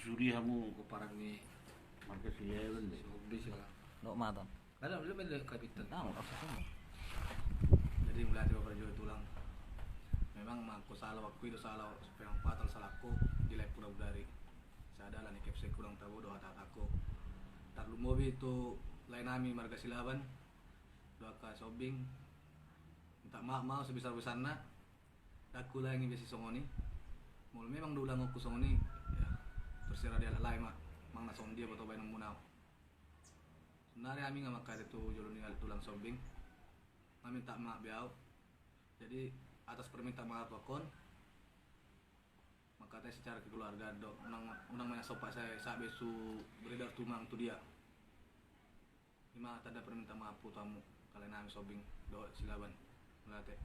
suri kamu Ko parang ni marka siya yun si Hobby sila. No matan. Ada udah beli kapitan. Tahu apa sih? Jadi mulai dari perjuangan tulang. Memang aku salah waktu itu salah yang fatal salahku di lep pura dari. Saya adalah nih kepse kurang tahu doa aku. Tarlu mobil itu lain nami marga silaban. Doa ka sobing. Minta mau sebesar besarnya. Aku lah yang besi songoni. Mul memang dulang aku songoni. Ya, terserah dia lain mak. Mang nason dia atau bayi munau. Sebenarnya kami nggak makan itu jolong ningali tulang sobing. Kami minta maaf biau. Jadi atas permintaan maaf wakon, maka teh secara keluarga do unang mana sopak saya saat besu beredar tumang tu dia. Lima tanda permintaan maaf tamu kalian nami sobing do silaban. Mulai teh.